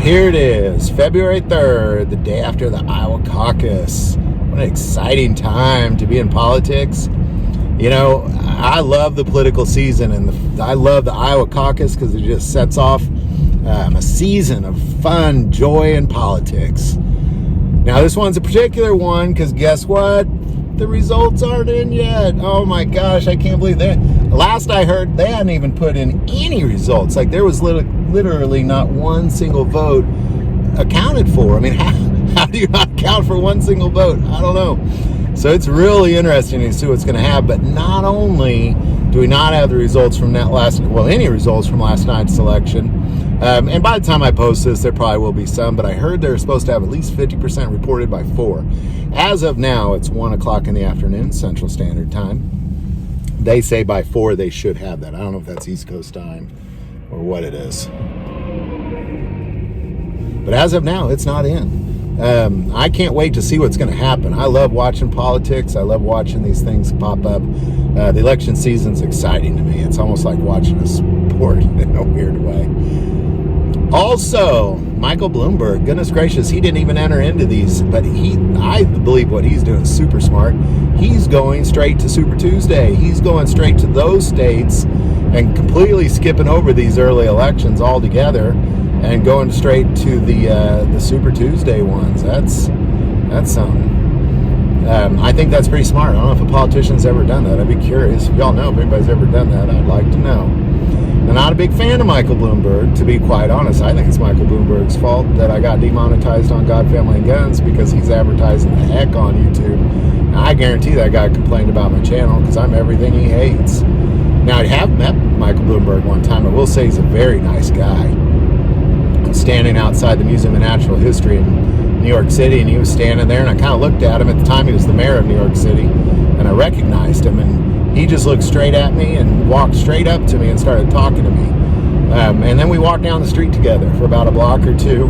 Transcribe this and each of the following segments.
Here it is, February 3rd, the day after the Iowa Caucus. What an exciting time to be in politics. You know, I love the political season, and I love the Iowa Caucus because it just sets off a season of fun, joy, and politics. Now, this one's a particular one because guess what? The results aren't in yet. Oh my gosh, I can't believe that. Last I heard, they hadn't even put in any results. Like, there was literally not one single vote accounted for. I mean, how do you not account for one single vote? I don't know. So it's really interesting to see what's going to happen. But not only do we not have the results from any results from last night's election, and by the time I post this, there probably will be some, but I heard they're supposed to have at least 50% reported by 4. As of now, it's 1 o'clock in the afternoon, Central Standard Time. They say by 4 they should have that. I don't know if that's East Coast time or what it is. But as of now, it's not in. I can't wait to see what's going to happen. I love watching politics. I love watching these things pop up. The election season's exciting to me. It's almost like watching a sport in a weird way. Also, Michael Bloomberg, goodness gracious, he didn't even enter into these, but I believe what he's doing is super smart. He's going straight to Super Tuesday. He's going straight to those states and completely skipping over these early elections altogether and going straight to the Super Tuesday ones. That's something. I think that's pretty smart. I don't know if a politician's ever done that. I'd be curious. If y'all know if anybody's ever done that, I'd like to know. I'm not a big fan of Michael Bloomberg, to be quite honest. I think it's Michael Bloomberg's fault that I got demonetized on God, Family, and Guns because he's advertising the heck on YouTube. Now, I guarantee that guy complained about my channel because I'm everything he hates. Now, I have met Michael Bloomberg one time. I will say he's a very nice guy. I'm standing outside the Museum of Natural History in New York City, and he was standing there, and I kind of looked at him. At the time, he was the mayor of New York City, and I recognized him, and he just looked straight at me and walked straight up to me and started talking to me. And then we walked down the street together for about a block or two,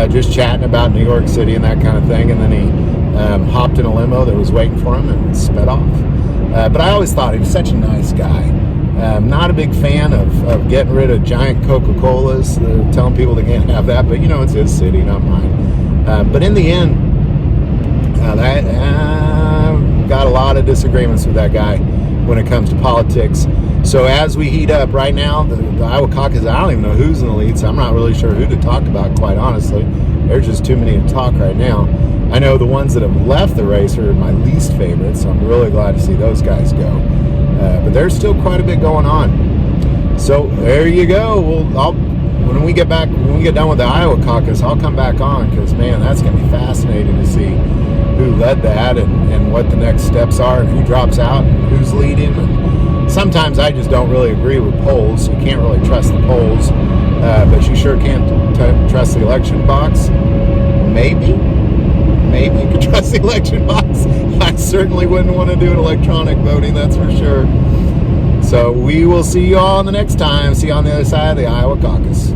just chatting about New York City and that kind of thing. And then he hopped in a limo that was waiting for him and sped off. But I always thought he was such a nice guy. Not a big fan of getting rid of giant Coca-Colas, telling people they can't have that. But, you know, it's his city, not mine. But in the end, got a lot of disagreements with that guy when it comes to politics. So as we heat up right now, the Iowa Caucus, I don't even know who's in the lead, so I'm not really sure who to talk about, quite honestly. There's just too many to talk right now. I know the ones that have left the race are my least favorite, so I'm really glad to see those guys go. But there's still quite a bit going on. So there you go. When we get done with the Iowa Caucus, I'll come back on because, man, that's going to be fascinating to see who led that and what the next steps are and who drops out and who's leading. And sometimes I just don't really agree with polls. You can't really trust the polls, but you sure can't trust the election box. Maybe you could trust the election box. I certainly wouldn't want to do an electronic voting, that's for sure. So we will see you all the next time. See you on the other side of the Iowa Caucus.